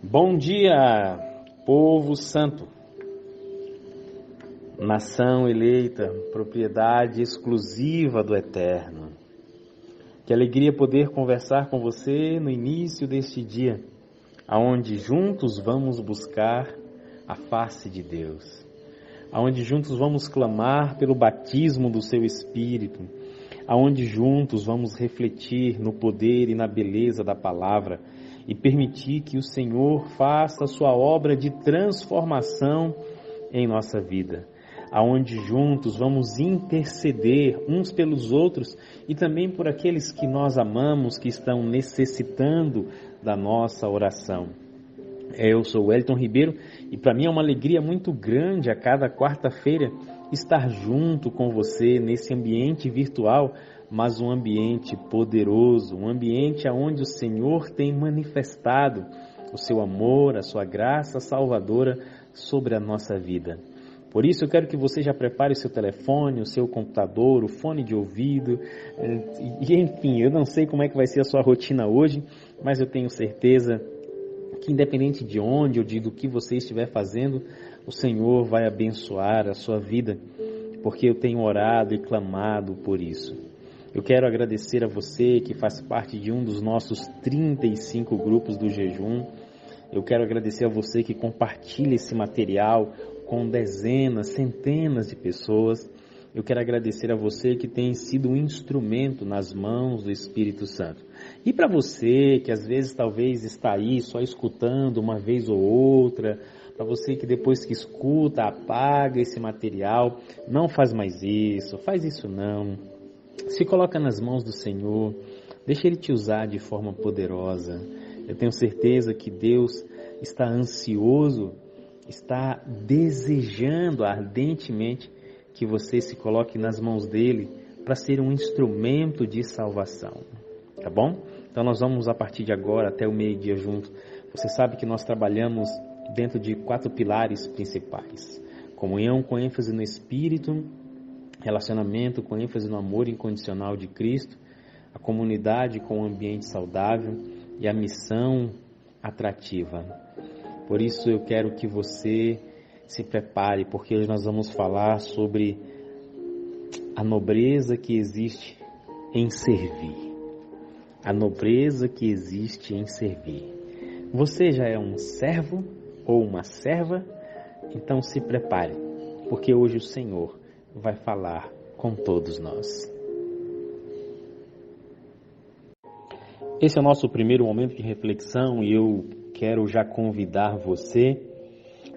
Bom dia, povo santo, nação eleita, propriedade exclusiva do Eterno. Que alegria poder conversar com você no início deste dia, aonde juntos vamos buscar a face de Deus, aonde juntos vamos clamar pelo batismo do seu Espírito, aonde juntos vamos refletir no poder e na beleza da palavra e permitir que o Senhor faça a sua obra de transformação em nossa vida, aonde juntos vamos interceder uns pelos outros e também por aqueles que nós amamos, que estão necessitando da nossa oração. Eu sou Wellington Ribeiro e para mim é uma alegria muito grande a cada quarta-feira estar junto com você nesse ambiente virtual, mas um ambiente poderoso, um ambiente onde o Senhor tem manifestado o seu amor, a sua graça salvadora sobre a nossa vida. Por isso eu quero que você já prepare o seu telefone, o seu computador, o fone de ouvido, e enfim, eu não sei como é que vai ser a sua rotina hoje, mas eu tenho certeza que independente de onde ou do que você estiver fazendo, o Senhor vai abençoar a sua vida, porque eu tenho orado e clamado por isso. Eu quero agradecer a você que faz parte de um dos nossos 35 grupos do jejum. Eu quero agradecer a você que compartilha esse material com dezenas, centenas de pessoas. Eu quero agradecer a você que tem sido um instrumento nas mãos do Espírito Santo. E para você que às vezes talvez está aí só escutando uma vez ou outra, para você que depois que escuta apaga esse material, não faz mais isso, faz isso não. Se coloca nas mãos do Senhor, deixa Ele te usar de forma poderosa. Eu tenho certeza que Deus está ansioso, está desejando ardentemente que você se coloque nas mãos dEle para ser um instrumento de salvação, tá bom? Então nós vamos a partir de agora até o meio-dia juntos. Você sabe que nós trabalhamos dentro de 4 pilares principais: comunhão com ênfase no Espírito, relacionamento com ênfase no amor incondicional de Cristo, a comunidade com um ambiente saudável e a missão atrativa. Por isso eu quero que você se prepare, porque hoje nós vamos falar sobre a nobreza que existe em servir. A nobreza que existe em servir. Você já é um servo ou uma serva? Então se prepare, porque hoje o Senhor vai falar com todos nós. Esse é o nosso primeiro momento de reflexão e eu quero já convidar você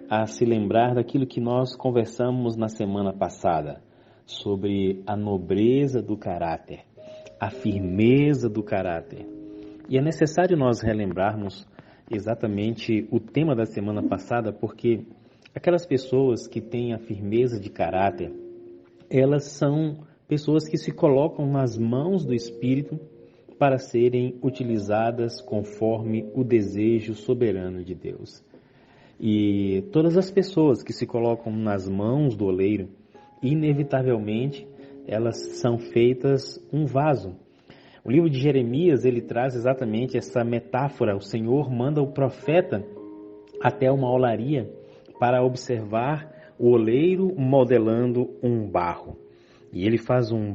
a se lembrar daquilo que nós conversamos na semana passada, sobre a nobreza do caráter, a firmeza do caráter. E é necessário nós relembrarmos exatamente o tema da semana passada, porque aquelas pessoas que têm a firmeza de caráter, elas são pessoas que se colocam nas mãos do Espírito para serem utilizadas conforme o desejo soberano de Deus. E todas as pessoas que se colocam nas mãos do oleiro, inevitavelmente, elas são feitas um vaso. O livro de Jeremias, ele traz exatamente essa metáfora. O Senhor manda o profeta até uma olaria para observar o oleiro modelando um barro. E ele faz um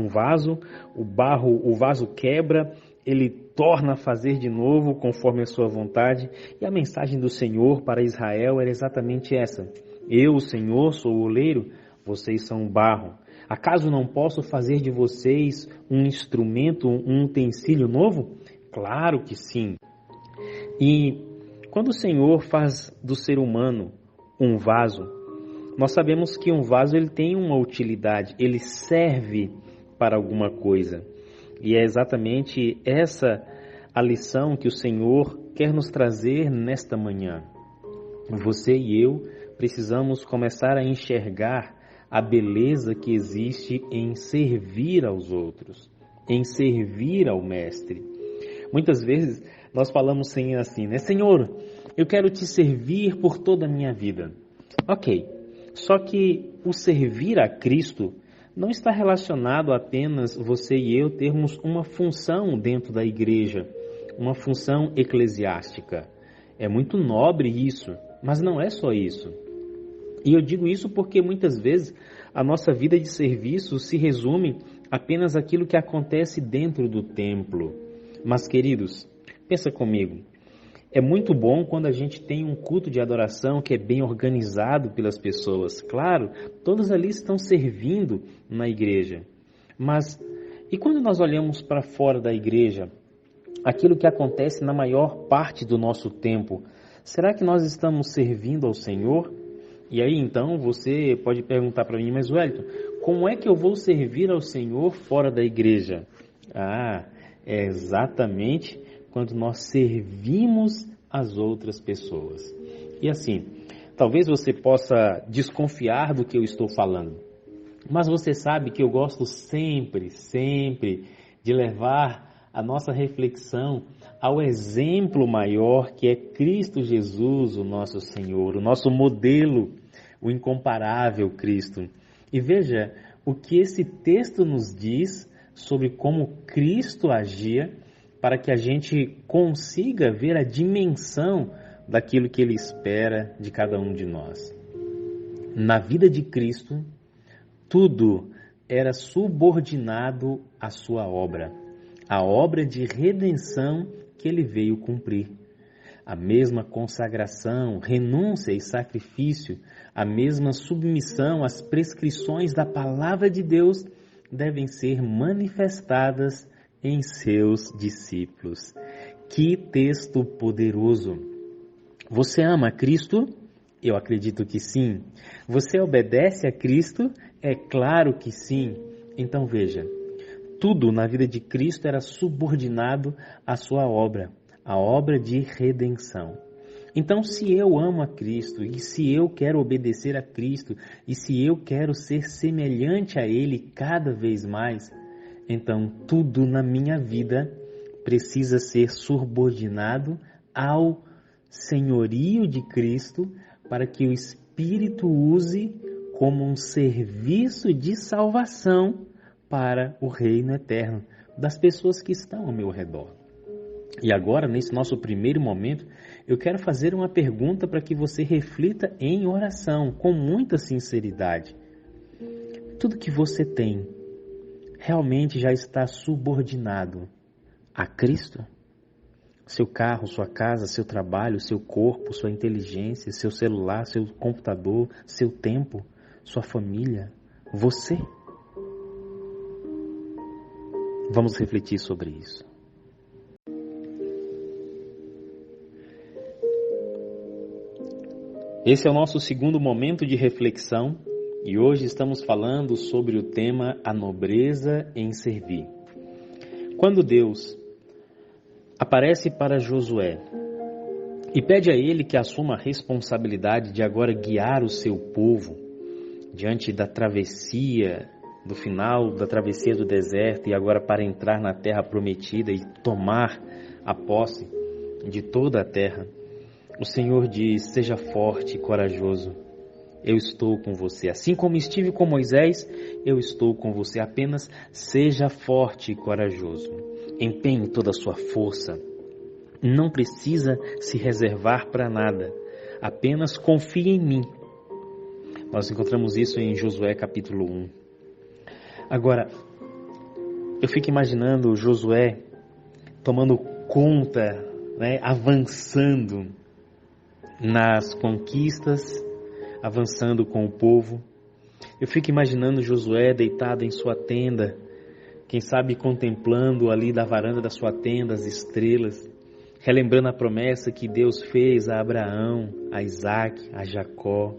vaso, o vaso quebra, ele torna a fazer de novo conforme a sua vontade. E a mensagem do Senhor para Israel era exatamente essa: eu, o Senhor, sou o oleiro, vocês são o barro. Acaso não posso fazer de vocês um instrumento, um utensílio novo? Claro que sim. E quando o Senhor faz do ser humano um vaso, nós sabemos que um vaso ele tem uma utilidade, ele serve para alguma coisa. E é exatamente essa a lição que o Senhor quer nos trazer nesta manhã. Você e eu precisamos começar a enxergar a beleza que existe em servir aos outros, em servir ao Mestre. Muitas vezes nós falamos assim, né? Senhor, eu quero te servir por toda a minha vida. Ok, só que o servir a Cristo não está relacionado a apenas você e eu termos uma função dentro da igreja, uma função eclesiástica. É muito nobre isso, mas não é só isso. E eu digo isso porque muitas vezes a nossa vida de serviço se resume apenas àquilo que acontece dentro do templo. Mas, queridos, pensa comigo. É muito bom quando a gente tem um culto de adoração que é bem organizado pelas pessoas. Claro, todos ali estão servindo na igreja. Mas e quando nós olhamos para fora da igreja, aquilo que acontece na maior parte do nosso tempo, será que nós estamos servindo ao Senhor? E aí então você pode perguntar para mim, mas Wellington, como é que eu vou servir ao Senhor fora da igreja? É exatamente quando nós servimos as outras pessoas. E assim, talvez você possa desconfiar do que eu estou falando, mas você sabe que eu gosto sempre de levar a nossa reflexão ao exemplo maior que é Cristo Jesus, o nosso Senhor, o nosso modelo, o incomparável Cristo. E veja o que esse texto nos diz sobre como Cristo agia para que a gente consiga ver a dimensão daquilo que Ele espera de cada um de nós. Na vida de Cristo, tudo era subordinado à sua obra, a obra de redenção que Ele veio cumprir. A mesma consagração, renúncia e sacrifício, a mesma submissão às prescrições da palavra de Deus devem ser manifestadas em seus discípulos. Que texto poderoso! Você ama Cristo? Eu acredito que sim. Você obedece a Cristo? É claro que sim. Então veja, tudo na vida de Cristo era subordinado à sua obra, a obra de redenção. Então, se eu amo a Cristo, e se eu quero obedecer a Cristo, e se eu quero ser semelhante a Ele cada vez mais, então tudo na minha vida precisa ser subordinado ao senhorio de Cristo, para que o Espírito use como um serviço de salvação para o reino eterno das pessoas que estão ao meu redor. E agora, nesse nosso primeiro momento, eu quero fazer uma pergunta para que você reflita em oração, com muita sinceridade. Tudo que você tem realmente já está subordinado a Cristo? Seu carro, sua casa, seu trabalho, seu corpo, sua inteligência, seu celular, seu computador, seu tempo, sua família, você? Vamos refletir sobre isso. Esse é o nosso segundo momento de reflexão e hoje estamos falando sobre o tema a nobreza em servir. Quando Deus aparece para Josué e pede a ele que assuma a responsabilidade de agora guiar o seu povo diante da travessia, do final da travessia do deserto e agora para entrar na terra prometida e tomar a posse de toda a terra, o Senhor diz: seja forte e corajoso, eu estou com você. Assim como estive com Moisés, eu estou com você. Apenas seja forte e corajoso. Empenhe toda a sua força. Não precisa se reservar para nada. Apenas confie em mim. Nós encontramos isso em Josué capítulo 1. Agora, eu fico imaginando Josué tomando conta, avançando nas conquistas, avançando com o povo. Eu fico imaginando Josué deitado em sua tenda, quem sabe contemplando ali da varanda da sua tenda as estrelas, relembrando a promessa que Deus fez a Abraão, a Isaac, a Jacó.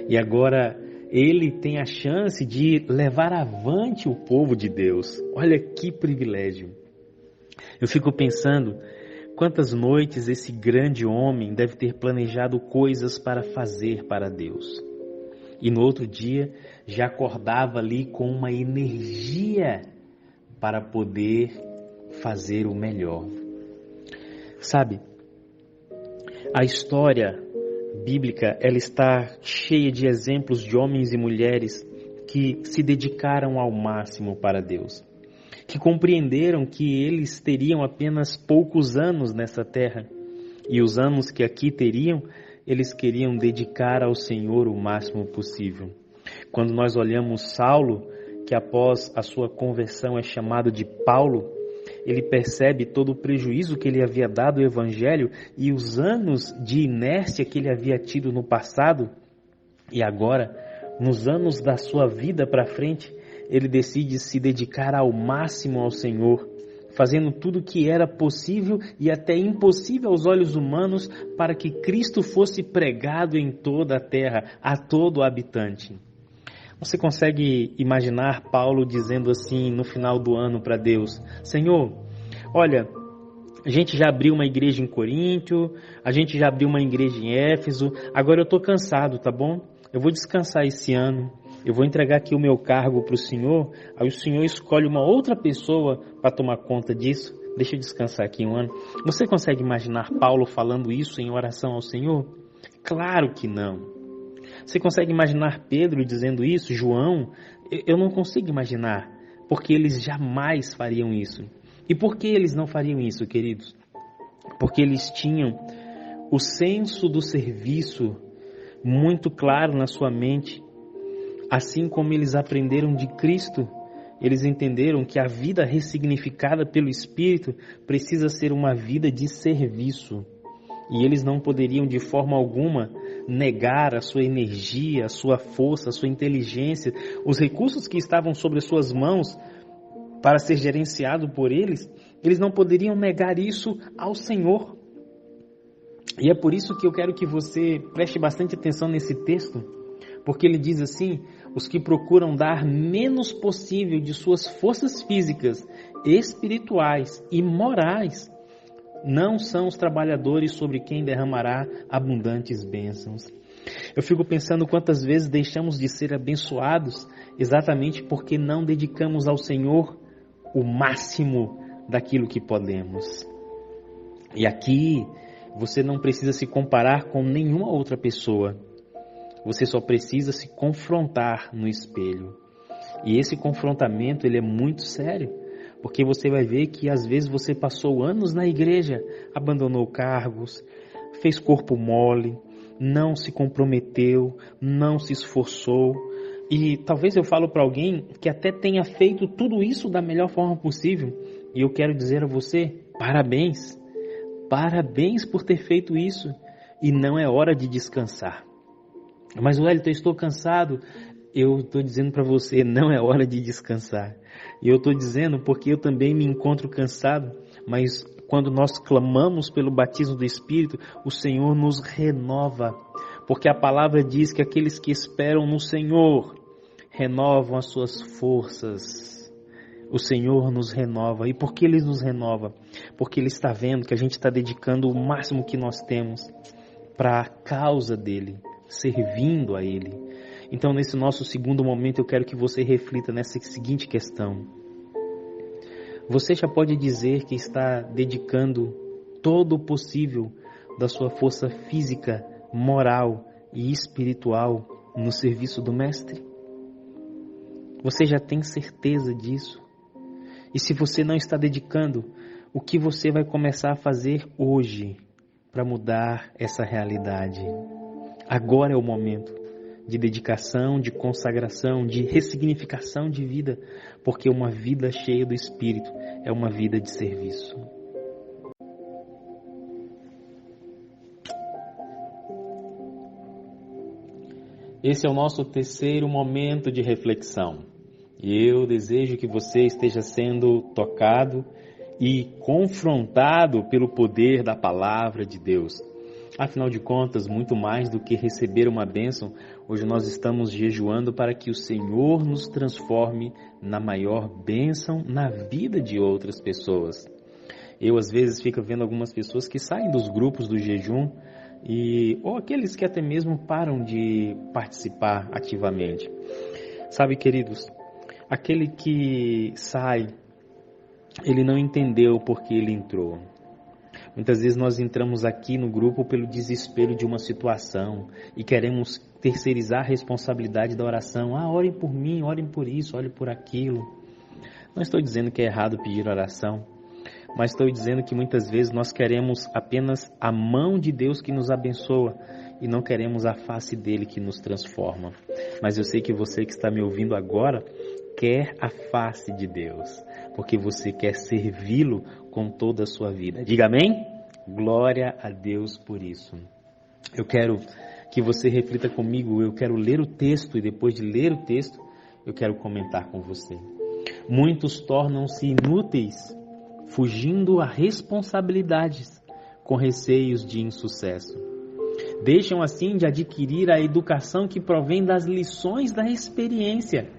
E agora ele tem a chance de levar avante o povo de Deus. Olha que privilégio. Eu fico pensando quantas noites esse grande homem deve ter planejado coisas para fazer para Deus. E no outro dia já acordava ali com uma energia para poder fazer o melhor. Sabe, a história bíblica, ela está cheia de exemplos de homens e mulheres que se dedicaram ao máximo para Deus, que compreenderam que eles teriam apenas poucos anos nessa terra e os anos que aqui teriam, eles queriam dedicar ao Senhor o máximo possível. Quando nós olhamos Saulo, que após a sua conversão é chamado de Paulo, ele percebe todo o prejuízo que ele havia dado ao Evangelho e os anos de inércia que ele havia tido no passado, e agora, nos anos da sua vida para frente, ele decide se dedicar ao máximo ao Senhor, fazendo tudo o que era possível e até impossível aos olhos humanos para que Cristo fosse pregado em toda a terra, a todo habitante. Você consegue imaginar Paulo dizendo assim no final do ano para Deus: Senhor, olha, a gente já abriu uma igreja em Coríntio, a gente já abriu uma igreja em Éfeso, agora eu estou cansado, tá bom? Eu vou descansar esse ano, eu vou entregar aqui o meu cargo para o Senhor, aí o Senhor escolhe uma outra pessoa para tomar conta disso, deixa eu descansar aqui um ano. Você consegue imaginar Paulo falando isso em oração ao Senhor? Claro que não. Você consegue imaginar Pedro dizendo isso? João? Eu não consigo imaginar, porque eles jamais fariam isso. E por que eles não fariam isso, queridos? Porque eles tinham o senso do serviço muito claro na sua mente. Assim como eles aprenderam de Cristo, eles entenderam que a vida ressignificada pelo Espírito precisa ser uma vida de serviço. E eles não poderiam de forma alguma negar a sua energia, a sua força, a sua inteligência, os recursos que estavam sobre as suas mãos para ser gerenciado por eles, eles não poderiam negar isso ao Senhor. E é por isso que eu quero que você preste bastante atenção nesse texto, porque ele diz assim: os que procuram dar menos possível de suas forças físicas, espirituais e morais, não são os trabalhadores sobre quem derramará abundantes bênçãos. Eu fico pensando quantas vezes deixamos de ser abençoados exatamente porque não dedicamos ao Senhor o máximo daquilo que podemos. E aqui você não precisa se comparar com nenhuma outra pessoa. Você só precisa se confrontar no espelho. E esse confrontamento ele é muito sério. Porque você vai ver que às vezes você passou anos na igreja, abandonou cargos, fez corpo mole, não se comprometeu, não se esforçou. E talvez eu falo para alguém que até tenha feito tudo isso da melhor forma possível. E eu quero dizer a você, parabéns. Parabéns por ter feito isso. E não é hora de descansar. Mas Wellington, eu estou cansado. Eu estou dizendo para você, não é hora de descansar. E eu estou dizendo porque eu também me encontro cansado, mas quando nós clamamos pelo batismo do Espírito, o Senhor nos renova. Porque a palavra diz que aqueles que esperam no Senhor renovam as suas forças. O Senhor nos renova. E por que Ele nos renova? Porque Ele está vendo que a gente está dedicando o máximo que nós temos para a causa dEle, servindo a Ele. Então, nesse nosso segundo momento, eu quero que você reflita nessa seguinte questão. Você já pode dizer que está dedicando todo o possível da sua força física, moral e espiritual no serviço do Mestre? Você já tem certeza disso? E se você não está dedicando, o que você vai começar a fazer hoje para mudar essa realidade? Agora é o momento de dedicação, de consagração, de ressignificação de vida, porque uma vida cheia do Espírito é uma vida de serviço. Esse é o nosso terceiro momento de reflexão. E eu desejo que você esteja sendo tocado e confrontado pelo poder da palavra de Deus. Afinal de contas, muito mais do que receber uma bênção, hoje nós estamos jejuando para que o Senhor nos transforme na maior bênção na vida de outras pessoas. Eu, às vezes, fico vendo algumas pessoas que saem dos grupos do jejum, ou aqueles que até mesmo param de participar ativamente. Sabe, queridos, aquele que sai, ele não entendeu por que ele entrou. Muitas vezes nós entramos aqui no grupo pelo desespero de uma situação e queremos terceirizar a responsabilidade da oração. Orem por mim, orem por isso, orem por aquilo. Não estou dizendo que é errado pedir oração, mas estou dizendo que muitas vezes nós queremos apenas a mão de Deus que nos abençoa e não queremos a face dele que nos transforma. Mas eu sei que você que está me ouvindo agora quer a face de Deus, porque você quer servi-lo com toda a sua vida. Diga amém? Glória a Deus por isso. Eu quero que você reflita comigo, eu quero ler o texto e depois de ler o texto, eu quero comentar com você. Muitos tornam-se inúteis, fugindo a responsabilidades, com receios de insucesso. Deixam assim de adquirir a educação que provém das lições da experiência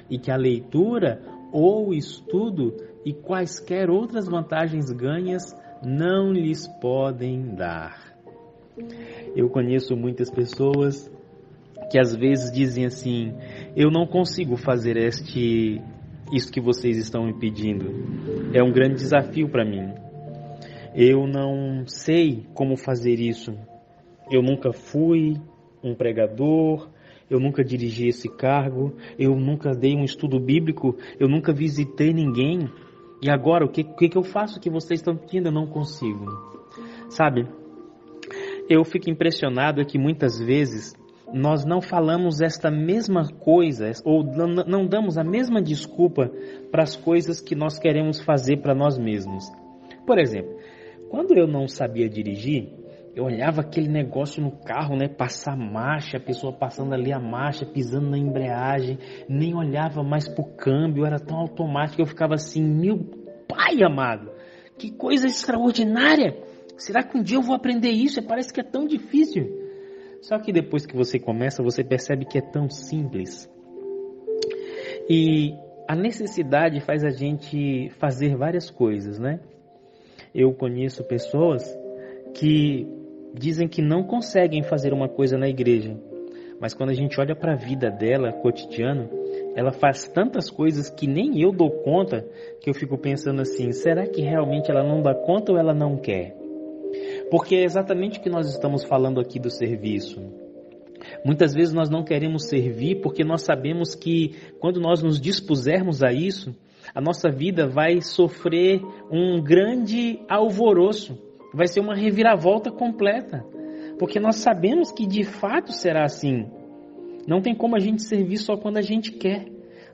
e que a leitura ou o estudo e quaisquer outras vantagens ganhas não lhes podem dar. Eu conheço muitas pessoas que às vezes dizem assim: eu não consigo fazer isso que vocês estão me pedindo. É um grande desafio para mim. Eu não sei como fazer isso. Eu nunca fui um pregador, eu nunca dirigi esse cargo, eu nunca dei um estudo bíblico, eu nunca visitei ninguém. E agora, o que eu faço que vocês estão pedindo? Eu não consigo. Sabe, eu fico impressionado que muitas vezes nós não falamos esta mesma coisa, ou não damos a mesma desculpa para as coisas que nós queremos fazer para nós mesmos. Por exemplo, quando eu não sabia dirigir, eu olhava aquele negócio no carro, né? Passar marcha, a pessoa passando ali a marcha, pisando na embreagem, nem olhava mais pro câmbio, era tão automático, eu ficava assim, meu pai amado, que coisa extraordinária! Será que um dia eu vou aprender isso? Parece que é tão difícil. Só que depois que você começa, você percebe que é tão simples. E a necessidade faz a gente fazer várias coisas, né? Eu conheço pessoas que dizem que não conseguem fazer uma coisa na igreja, mas quando a gente olha para a vida dela, cotidiano, ela faz tantas coisas que nem eu dou conta, que eu fico pensando assim, será que realmente ela não dá conta ou ela não quer? Porque é exatamente o que nós estamos falando aqui do serviço. Muitas vezes nós não queremos servir porque nós sabemos que quando nós nos dispusermos a isso, a nossa vida vai sofrer um grande alvoroço, vai ser uma reviravolta completa, porque nós sabemos que de fato será assim. Não tem como a gente servir só quando a gente quer.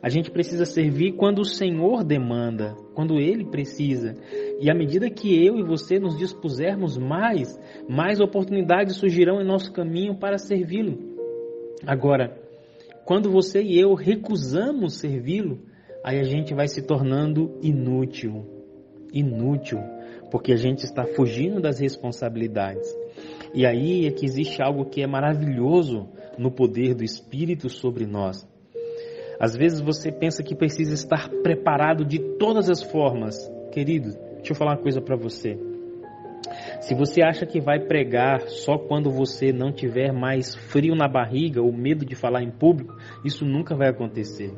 A gente precisa servir quando o Senhor demanda, quando Ele precisa. E à medida que eu e você nos dispusermos mais oportunidades surgirão em nosso caminho para servi-lo. Agora, quando você e eu recusamos servi-lo, aí a gente vai se tornando inútil, porque a gente está fugindo das responsabilidades. E aí é que existe algo que é maravilhoso no poder do Espírito sobre nós. Às vezes você pensa que precisa estar preparado de todas as formas. Querido, deixa eu falar uma coisa para você. Se você acha que vai pregar só quando você não tiver mais frio na barriga ou medo de falar em público, isso nunca vai acontecer.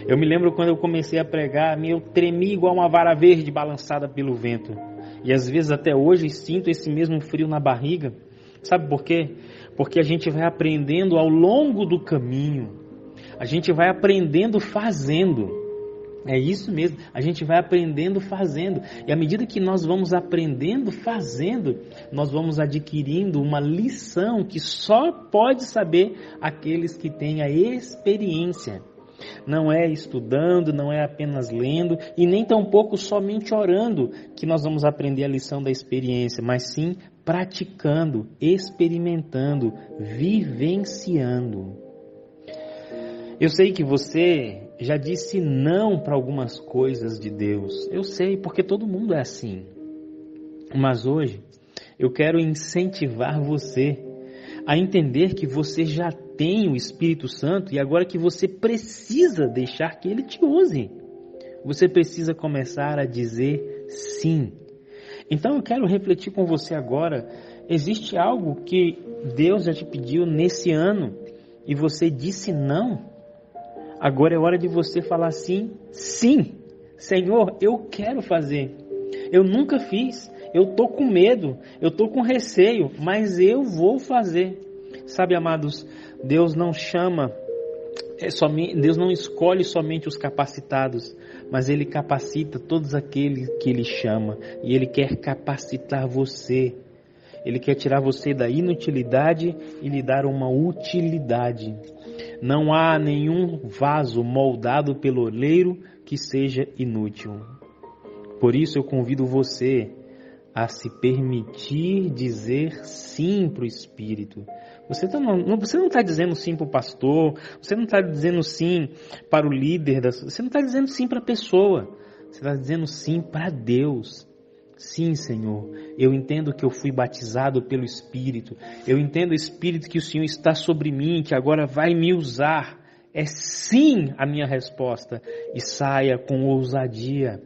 Eu me lembro quando eu comecei a pregar, eu tremi igual uma vara verde balançada pelo vento. E às vezes até hoje sinto esse mesmo frio na barriga. Sabe por quê? Porque a gente vai aprendendo ao longo do caminho. A gente vai aprendendo fazendo. É isso mesmo, a gente vai aprendendo fazendo. E à medida que nós vamos aprendendo fazendo, nós vamos adquirindo uma lição que só pode saber aqueles que têm a experiência. Não é estudando, não é apenas lendo e nem tampouco somente orando que nós vamos aprender a lição da experiência, mas sim praticando, experimentando, vivenciando. Eu sei que você já disse não para algumas coisas de Deus. Eu sei, porque todo mundo é assim. Mas hoje eu quero incentivar você a entender que você já tem o Espírito Santo e agora que você precisa deixar que Ele te use. Você precisa começar a dizer sim. Então eu quero refletir com você agora. Existe algo que Deus já te pediu nesse ano e você disse não? Agora é hora de você falar assim, sim, Senhor, eu quero fazer. Eu nunca fiz, eu estou com medo, eu estou com receio, mas eu vou fazer. Sabe, amados, Deus não chama, Deus não escolhe somente os capacitados, mas Ele capacita todos aqueles que Ele chama, e Ele quer capacitar você. Ele quer tirar você da inutilidade e lhe dar uma utilidade. Não há nenhum vaso moldado pelo oleiro que seja inútil. Por isso eu convido você a se permitir dizer sim para o Espírito. Você não está dizendo sim para o pastor, você não está dizendo sim para o líder, você não está dizendo sim para a pessoa, você está dizendo sim para Deus. Sim, Senhor, eu entendo que eu fui batizado pelo Espírito, eu entendo, Espírito, que o Senhor está sobre mim, que agora vai me usar. É sim a minha resposta, e saia com ousadia,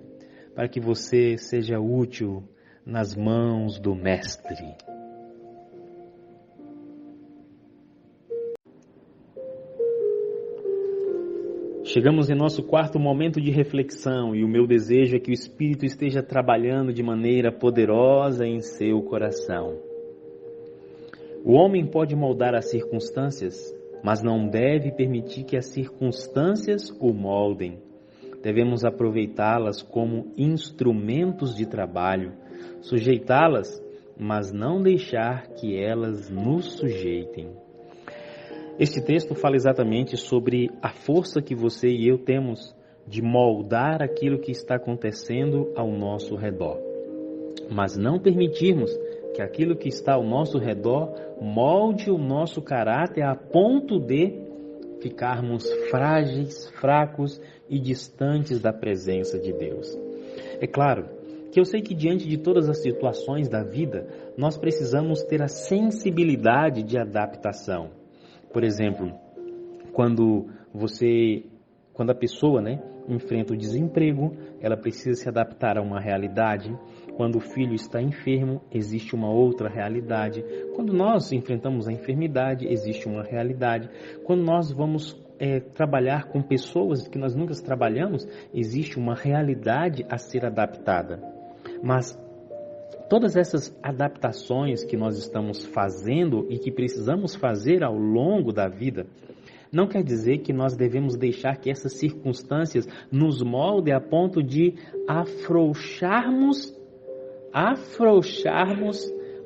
para que você seja útil nas mãos do Mestre. Chegamos em nosso quarto momento de reflexão e o meu desejo é que o Espírito esteja trabalhando de maneira poderosa em seu coração. O homem pode moldar as circunstâncias, mas não deve permitir que as circunstâncias o moldem. Devemos aproveitá-las como instrumentos de trabalho, sujeitá-las, mas não deixar que elas nos sujeitem. Este texto fala exatamente sobre a força que você e eu temos de moldar aquilo que está acontecendo ao nosso redor, mas não permitirmos que aquilo que está ao nosso redor molde o nosso caráter a ponto de ficarmos frágeis, fracos e distantes da presença de Deus. É claro que eu sei que diante de todas as situações da vida, nós precisamos ter a sensibilidade de adaptação. Por exemplo, quando a pessoa enfrenta o desemprego, ela precisa se adaptar a uma realidade. Quando o filho está enfermo, existe uma outra realidade. Quando nós enfrentamos a enfermidade, existe uma realidade. Quando nós vamos trabalhar com pessoas que nós nunca trabalhamos, existe uma realidade a ser adaptada. Mas todas essas adaptações que nós estamos fazendo e que precisamos fazer ao longo da vida, não quer dizer que nós devemos deixar que essas circunstâncias nos moldem a ponto de afrouxarmos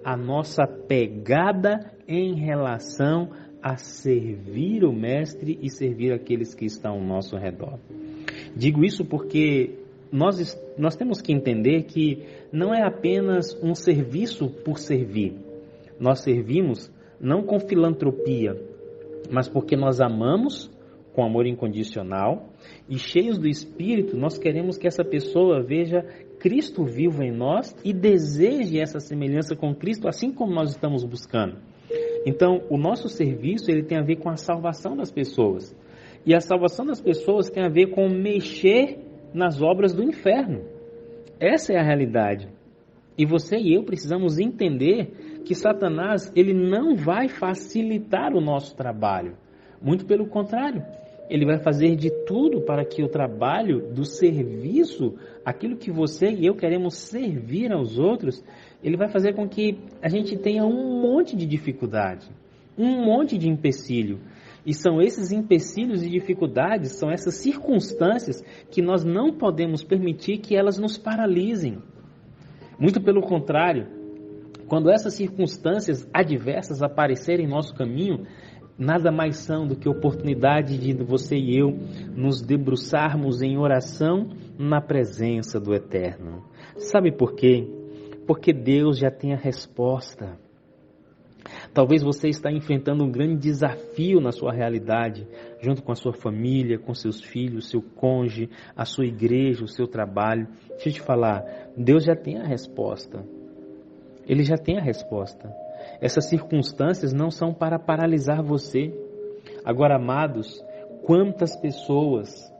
a nossa pegada em relação a servir o Mestre e servir aqueles que estão ao nosso redor. Digo isso porque nós temos que entender que não é apenas um serviço por servir. Nós servimos não com filantropia, mas porque nós amamos com amor incondicional e cheios do Espírito, nós queremos que essa pessoa veja Cristo vivo em nós e deseje essa semelhança com Cristo, assim como nós estamos buscando. Então, o nosso serviço ele tem a ver com a salvação das pessoas. E a salvação das pessoas tem a ver com mexer nas obras do inferno. Essa é a realidade. E você e eu precisamos entender que Satanás ele não vai facilitar o nosso trabalho. Muito pelo contrário, ele vai fazer de tudo para que o trabalho do serviço, aquilo que você e eu queremos servir aos outros, ele vai fazer com que a gente tenha um monte de dificuldade, um monte de empecilho. E são esses empecilhos e dificuldades, são essas circunstâncias que nós não podemos permitir que elas nos paralisem. Muito pelo contrário, quando essas circunstâncias adversas aparecerem em nosso caminho, nada mais são do que oportunidade de você e eu nos debruçarmos em oração na presença do Eterno. Sabe por quê? Porque Deus já tem a resposta. Talvez você está enfrentando um grande desafio na sua realidade, junto com a sua família, com seus filhos, seu cônjuge, a sua igreja, o seu trabalho. Deixa eu te falar, Deus já tem a resposta. Ele já tem a resposta. Essas circunstâncias não são para paralisar você. Agora, amados, quantas pessoas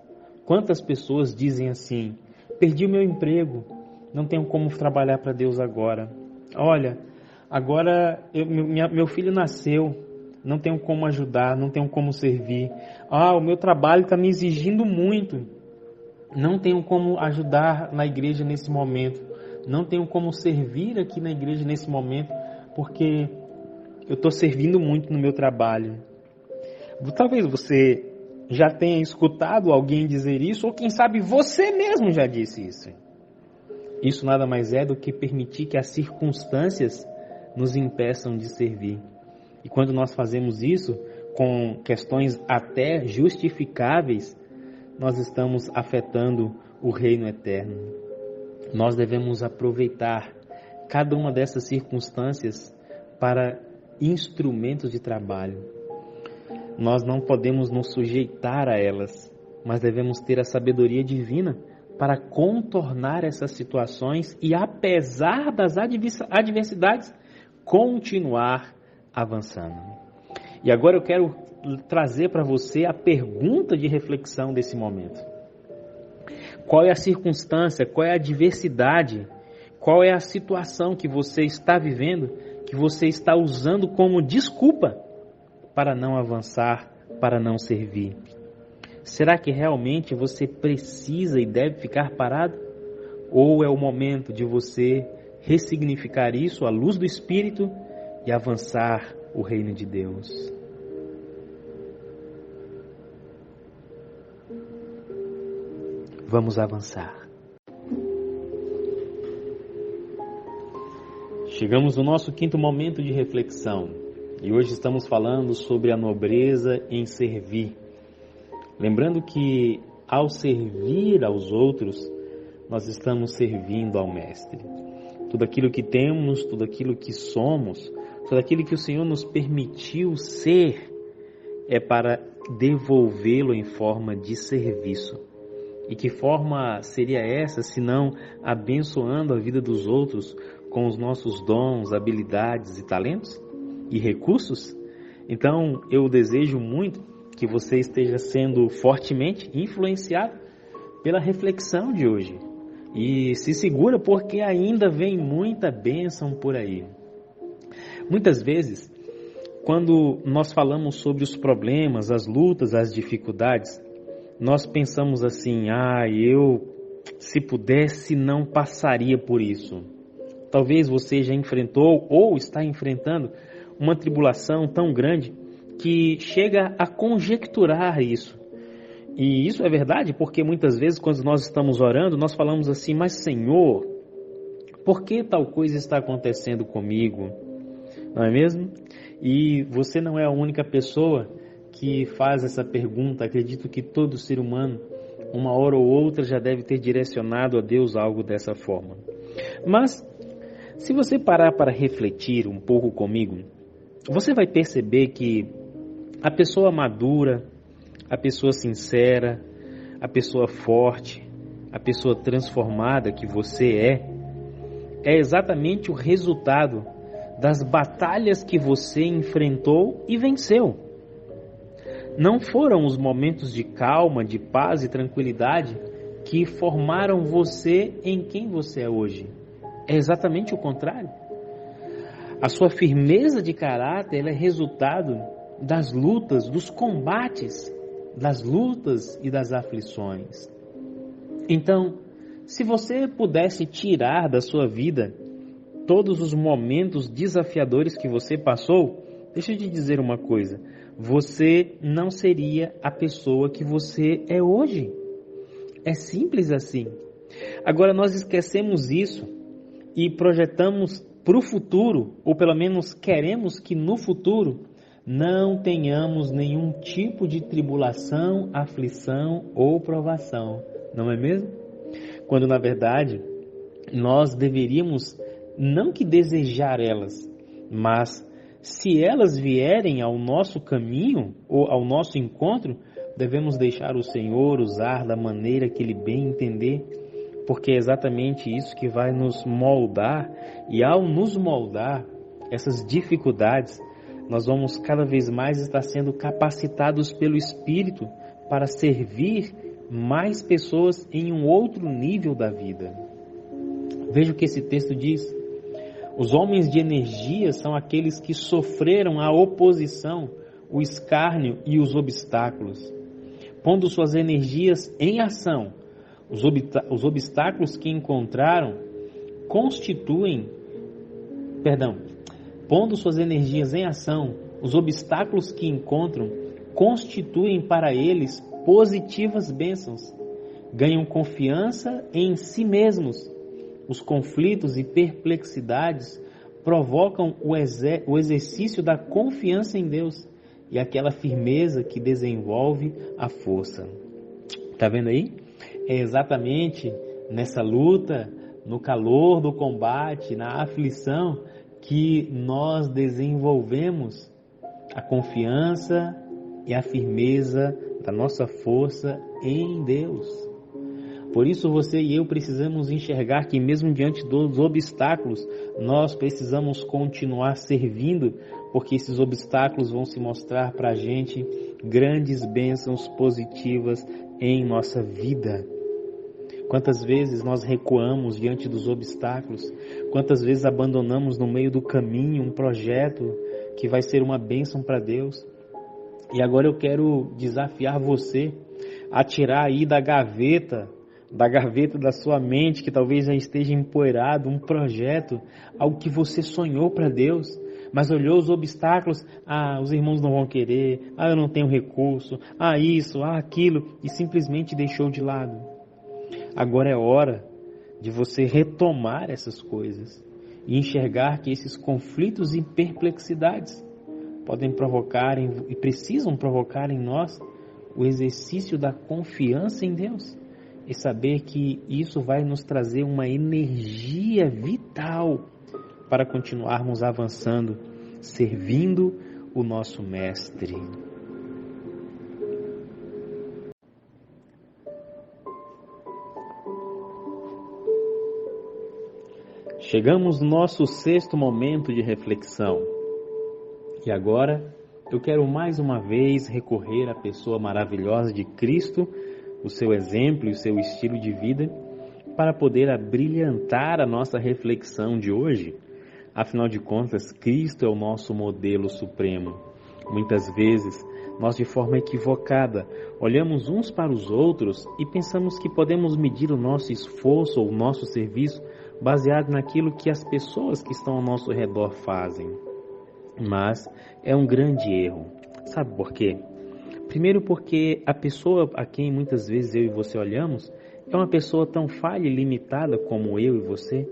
dizem assim, perdi o meu emprego, não tenho como trabalhar para Deus agora. Olha, agora meu filho nasceu, não tenho como ajudar, não tenho como servir. O meu trabalho está me exigindo muito, não tenho como ajudar na igreja nesse momento, não tenho como servir aqui na igreja nesse momento, porque eu estou servindo muito no meu trabalho. Talvez você já tenha escutado alguém dizer isso, ou quem sabe você mesmo já disse isso. Isso nada mais é do que permitir que as circunstâncias nos impeçam de servir. E quando nós fazemos isso com questões até justificáveis, nós estamos afetando o reino eterno. Nós devemos aproveitar cada uma dessas circunstâncias para instrumentos de trabalho. Nós não podemos nos sujeitar a elas, mas devemos ter a sabedoria divina para contornar essas situações e, apesar das adversidades, continuar avançando. E agora eu quero trazer para você a pergunta de reflexão desse momento. Qual é a circunstância, qual é a adversidade, qual é a situação que você está vivendo, que você está usando como desculpa para não avançar, para não servir? Será que realmente você precisa e deve ficar parado? Ou é o momento de você ressignificar isso à luz do Espírito e avançar o reino de Deus? Vamos avançar. Chegamos no nosso quinto momento de reflexão e hoje estamos falando sobre a nobreza em servir. Lembrando que ao servir aos outros, nós estamos servindo ao Mestre. Tudo aquilo que temos, tudo aquilo que somos, tudo aquilo que o Senhor nos permitiu ser, é para devolvê-lo em forma de serviço. E que forma seria essa, se não abençoando a vida dos outros com os nossos dons, habilidades e talentos e recursos? Então, eu desejo muito que você esteja sendo fortemente influenciado pela reflexão de hoje. E se segura, porque ainda vem muita bênção por aí. Muitas vezes, quando nós falamos sobre os problemas, as lutas, as dificuldades, nós pensamos assim: eu, se pudesse, não passaria por isso. Talvez você já enfrentou ou está enfrentando uma tribulação tão grande que chega a conjecturar isso. E isso é verdade, porque muitas vezes quando nós estamos orando, nós falamos assim: mas Senhor, por que tal coisa está acontecendo comigo? Não é mesmo? E você não é a única pessoa que faz essa pergunta. Acredito que todo ser humano, uma hora ou outra, já deve ter direcionado a Deus algo dessa forma. Mas, se você parar para refletir um pouco comigo, você vai perceber que a pessoa madura, a pessoa sincera, a pessoa forte, a pessoa transformada que você é exatamente o resultado das batalhas que você enfrentou e venceu. Não foram os momentos de calma, de paz e tranquilidade que formaram você em quem você é hoje. É exatamente o contrário. A sua firmeza de caráter ela é resultado das lutas, dos combates, das lutas e das aflições. Então, se você pudesse tirar da sua vida todos os momentos desafiadores que você passou, deixa eu te dizer uma coisa: você não seria a pessoa que você é hoje. É simples assim. Agora nós esquecemos isso e projetamos para o futuro, ou pelo menos queremos que no futuro não tenhamos nenhum tipo de tribulação, aflição ou provação, não é mesmo? Quando na verdade nós deveríamos não que desejar elas, mas se elas vierem ao nosso caminho ou ao nosso encontro, devemos deixar o Senhor usar da maneira que Ele bem entender, porque é exatamente isso que vai nos moldar, e ao nos moldar, essas dificuldades, nós vamos cada vez mais estar sendo capacitados pelo Espírito para servir mais pessoas em um outro nível da vida. Veja o que esse texto diz: os homens de energia são aqueles que sofreram a oposição, o escárnio e os obstáculos. Pondo suas energias em ação, os obstáculos que encontraram pondo suas energias em ação, os obstáculos que encontram constituem para eles positivas bênçãos. Ganham confiança em si mesmos. Os conflitos e perplexidades provocam o exercício da confiança em Deus e aquela firmeza que desenvolve a força. Tá vendo aí? É exatamente nessa luta, no calor do combate, na aflição, que nós desenvolvemos a confiança e a firmeza da nossa força em Deus. Por isso você e eu precisamos enxergar que mesmo diante dos obstáculos, nós precisamos continuar servindo, porque esses obstáculos vão se mostrar para a gente grandes bênçãos positivas em nossa vida. Quantas vezes nós recuamos diante dos obstáculos? Quantas vezes abandonamos no meio do caminho um projeto que vai ser uma bênção para Deus? E agora eu quero desafiar você a tirar aí da gaveta da sua mente, que talvez já esteja empoeirado, um projeto, algo que você sonhou para Deus, mas olhou os obstáculos, os irmãos não vão querer, eu não tenho recurso, isso, aquilo, e simplesmente deixou de lado. Agora é hora de você retomar essas coisas e enxergar que esses conflitos e perplexidades podem provocar e precisam provocar em nós o exercício da confiança em Deus e saber que isso vai nos trazer uma energia vital para continuarmos avançando, servindo o nosso Mestre. Chegamos no nosso 6º momento de reflexão. E agora eu quero mais uma vez recorrer à pessoa maravilhosa de Cristo, o seu exemplo e o seu estilo de vida, para poder abrilhantar a nossa reflexão de hoje. Afinal de contas, Cristo é o nosso modelo supremo. Muitas vezes, nós de forma equivocada olhamos uns para os outros e pensamos que podemos medir o nosso esforço ou o nosso serviço baseado naquilo que as pessoas que estão ao nosso redor fazem. Mas é um grande erro. Sabe por quê? Primeiro porque a pessoa a quem muitas vezes eu e você olhamos é uma pessoa tão falha e limitada como eu e você.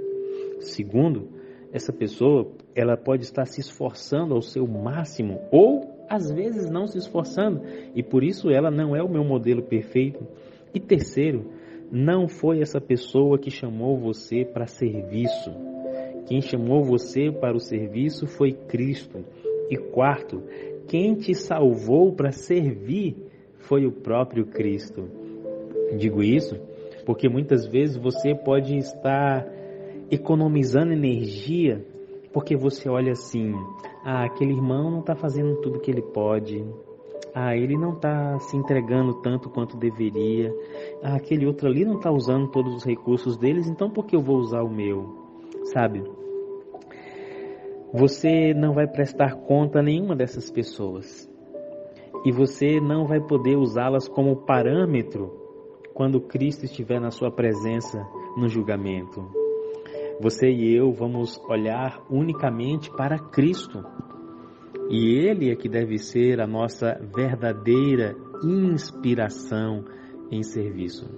Segundo, essa pessoa ela pode estar se esforçando ao seu máximo ou às vezes não se esforçando e por isso ela não é o meu modelo perfeito. E terceiro, não foi essa pessoa que chamou você para serviço. Quem chamou você para o serviço foi Cristo. E quarto, quem te salvou para servir foi o próprio Cristo. Digo isso porque muitas vezes você pode estar economizando energia porque você olha assim, aquele irmão não está fazendo tudo que ele pode, ele não está se entregando tanto quanto deveria, aquele outro ali não está usando todos os recursos deles, então por que eu vou usar o meu? Sabe? Você não vai prestar conta a nenhuma dessas pessoas e você não vai poder usá-las como parâmetro quando Cristo estiver na sua presença no julgamento. Você e eu vamos olhar unicamente para Cristo e Ele é que deve ser a nossa verdadeira inspiração em serviço.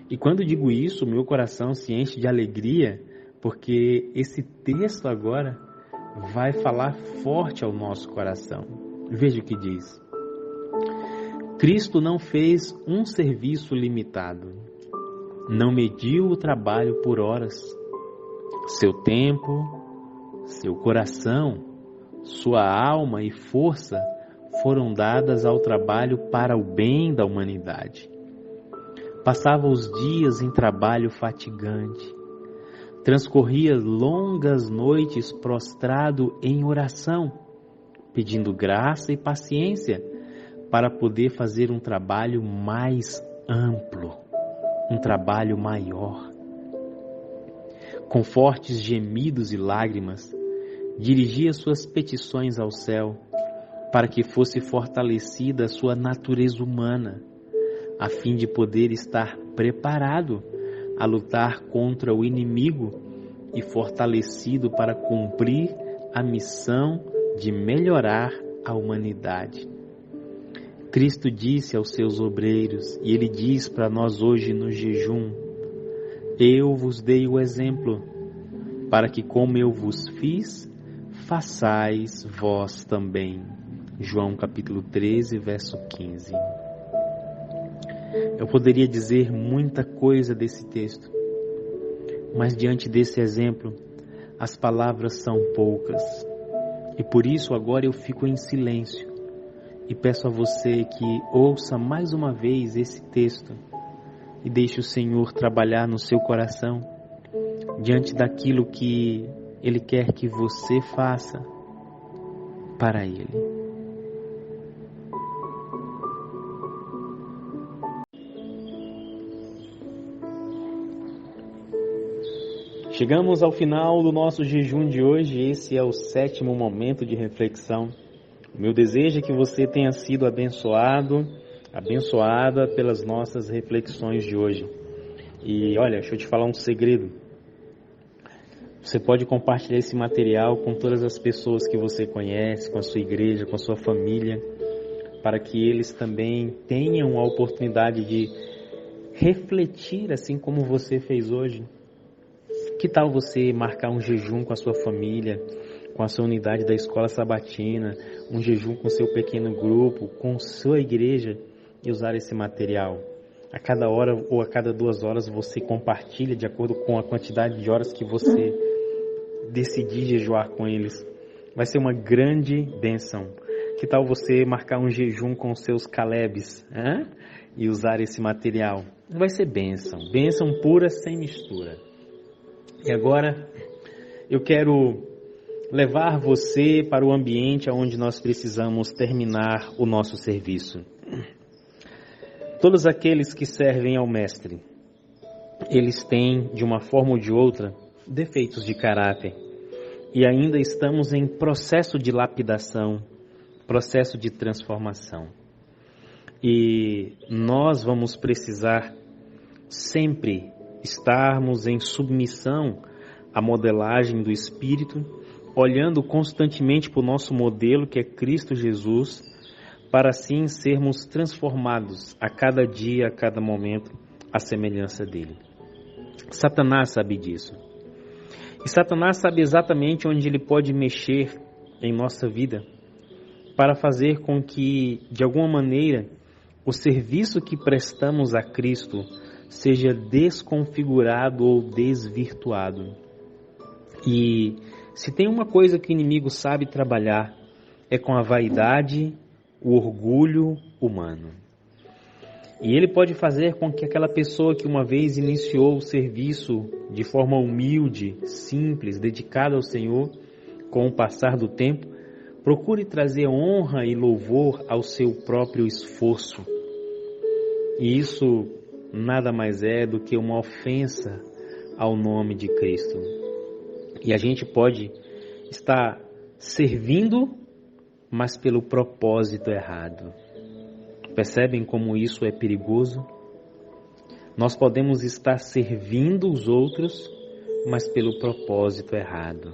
E quando digo isso, meu coração se enche de alegria porque esse texto agora vai falar forte ao nosso coração. Veja o que diz. Cristo não fez um serviço limitado. Não mediu o trabalho por horas. Seu tempo, seu coração, sua alma e força foram dadas ao trabalho para o bem da humanidade. Passava os dias em trabalho fatigante. Transcorria longas noites prostrado em oração, pedindo graça e paciência para poder fazer um trabalho mais amplo, um trabalho maior. Com fortes gemidos e lágrimas, dirigia suas petições ao céu para que fosse fortalecida a sua natureza humana, a fim de poder estar preparado a lutar contra o inimigo e fortalecido para cumprir a missão de melhorar a humanidade. Cristo disse aos seus obreiros, e Ele diz para nós hoje no jejum: eu vos dei o exemplo, para que como eu vos fiz, façais vós também. João capítulo 13, verso 15. Eu poderia dizer muita coisa desse texto, mas diante desse exemplo, as palavras são poucas. E por isso agora eu fico em silêncio e peço a você que ouça mais uma vez esse texto e deixe o Senhor trabalhar no seu coração diante daquilo que Ele quer que você faça para Ele. Chegamos ao final do nosso jejum de hoje. Esse é o 7º momento de reflexão. O meu desejo é que você tenha sido abençoada pelas nossas reflexões de hoje. E olha, deixa eu te falar um segredo. Você pode compartilhar esse material com todas as pessoas que você conhece, com a sua igreja, com a sua família, para que eles também tenham a oportunidade de refletir assim como você fez hoje. Que tal você marcar um jejum com a sua família, com a sua unidade da escola sabatina, um jejum com seu pequeno grupo, com sua igreja e usar esse material? A cada hora ou a cada 2 horas você compartilha de acordo com a quantidade de horas que você decidir jejuar com eles. Vai ser uma grande bênção. Que tal você marcar um jejum com os seus Calebs, e usar esse material? Vai ser bênção, bênção pura sem mistura. E agora eu quero levar você para o ambiente onde nós precisamos terminar o nosso serviço. Todos aqueles que servem ao Mestre, eles têm, de uma forma ou de outra, defeitos de caráter. E ainda estamos em processo de lapidação, processo de transformação. E nós vamos precisar sempre estarmos em submissão à modelagem do Espírito, olhando constantemente para o nosso modelo, que é Cristo Jesus, para assim sermos transformados a cada dia, a cada momento, à semelhança dele. Satanás sabe disso. E Satanás sabe exatamente onde ele pode mexer em nossa vida para fazer com que, de alguma maneira, o serviço que prestamos a Cristo seja desconfigurado ou desvirtuado. E se tem uma coisa que o inimigo sabe trabalhar, é com a vaidade, o orgulho humano. E ele pode fazer com que aquela pessoa que uma vez iniciou o serviço de forma humilde, simples, dedicada ao Senhor, com o passar do tempo, procure trazer honra e louvor ao seu próprio esforço. E isso nada mais é do que uma ofensa ao nome de Cristo. E a gente pode estar servindo, mas pelo propósito errado. Percebem como isso é perigoso? Nós podemos estar servindo os outros, mas pelo propósito errado.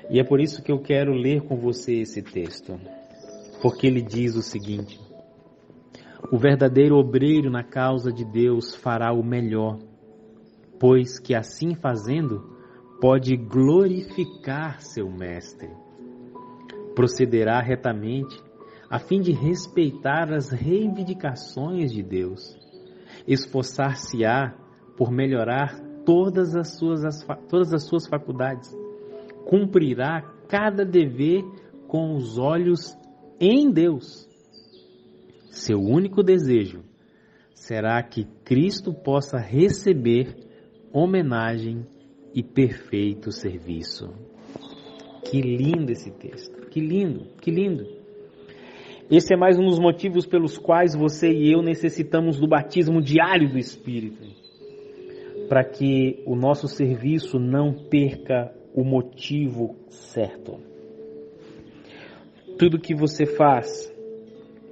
E é por isso que eu quero ler com você esse texto, porque ele diz o seguinte: o verdadeiro obreiro na causa de Deus fará o melhor, pois que assim fazendo pode glorificar seu mestre. Procederá retamente a fim de respeitar as reivindicações de Deus. Esforçar-se-á por melhorar todas as suas faculdades. Cumprirá cada dever com os olhos em Deus. Seu único desejo será que Cristo possa receber homenagem e perfeito serviço. Que lindo esse texto, que lindo, que lindo. Esse é mais um dos motivos pelos quais você e eu necessitamos do batismo diário do Espírito, para que o nosso serviço não perca o motivo certo. Tudo que você faz,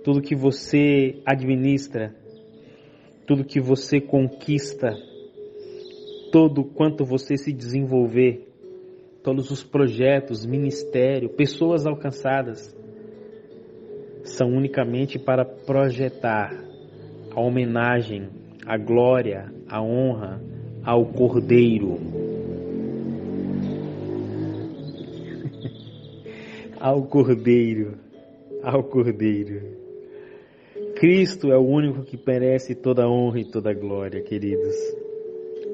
tudo que você administra, tudo que você conquista, todo quanto você se desenvolver, todos os projetos, ministério, pessoas alcançadas, são unicamente para projetar a homenagem, a glória, a honra ao Cordeiro. Ao Cordeiro, ao Cordeiro. Cristo é o único que merece toda a honra e toda a glória, queridos.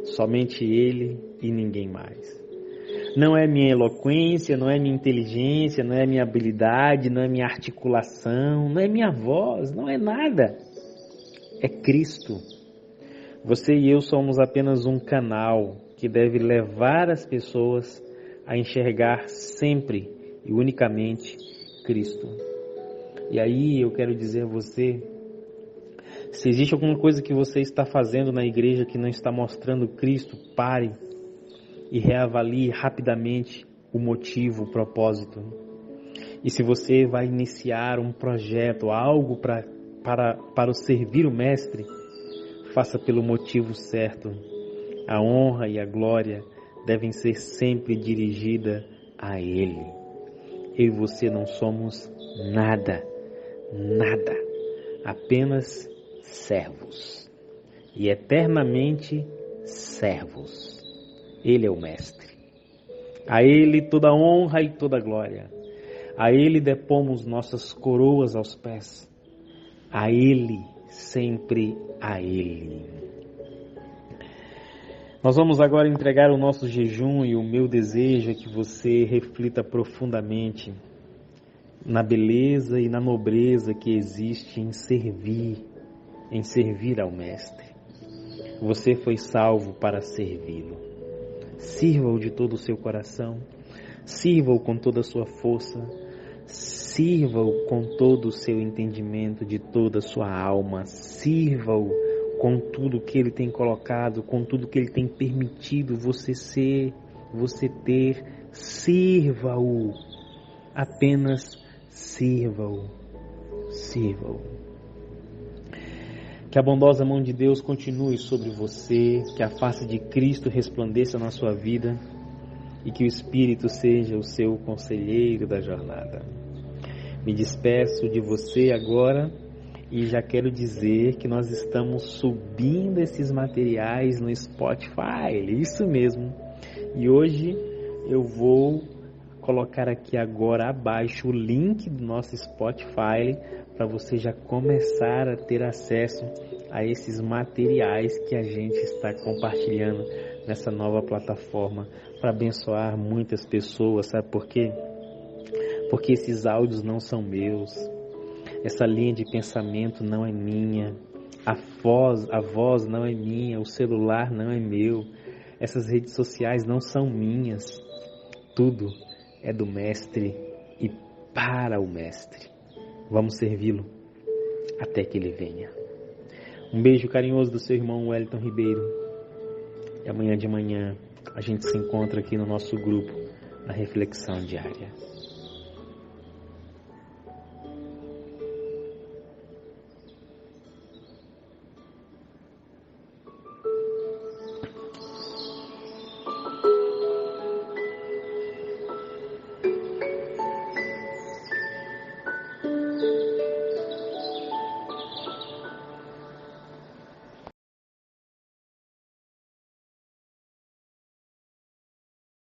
Somente Ele e ninguém mais. Não é minha eloquência, não é minha inteligência, não é minha habilidade, não é minha articulação, não é minha voz, não é nada. É Cristo. Você e eu somos apenas um canal que deve levar as pessoas a enxergar sempre e unicamente Cristo. E aí eu quero dizer a você, se existe alguma coisa que você está fazendo na igreja que não está mostrando Cristo, pare e reavalie rapidamente o motivo, o propósito. E se você vai iniciar um projeto, algo para servir o Mestre, faça pelo motivo certo. A honra e a glória devem ser sempre dirigidas a Ele. Eu e você não somos nada, nada, apenas servos. E eternamente servos. Ele é o Mestre. A Ele toda honra e toda glória. A Ele depomos nossas coroas aos pés. A Ele, sempre a Ele. Nós vamos agora entregar o nosso jejum e o meu desejo é que você reflita profundamente na beleza e na nobreza que existe em servir ao Mestre. Você foi salvo para servi-lo. Sirva-o de todo o seu coração, sirva-o com toda a sua força, sirva-o com todo o seu entendimento, de toda a sua alma, sirva-o com tudo que Ele tem colocado, com tudo que Ele tem permitido você ser, você ter, sirva-o, apenas sirva-o, sirva-o. Que a bondosa mão de Deus continue sobre você, que a face de Cristo resplandeça na sua vida e que o Espírito seja o seu conselheiro da jornada. Me despeço de você agora e já quero dizer que nós estamos subindo esses materiais no Spotify, isso mesmo. E hoje eu vou colocar aqui agora abaixo o link do nosso Spotify para você já começar a ter acesso a esses materiais que a gente está compartilhando nessa nova plataforma para abençoar muitas pessoas, sabe por quê? Porque esses áudios não são meus, essa linha de pensamento não é minha, a voz não é minha, o celular não é meu, essas redes sociais não são minhas, tudo é do Mestre e para o Mestre. Vamos servi-lo até que Ele venha. Um beijo carinhoso do seu irmão Wellington Ribeiro. E amanhã de manhã a gente se encontra aqui no nosso grupo, na reflexão diária.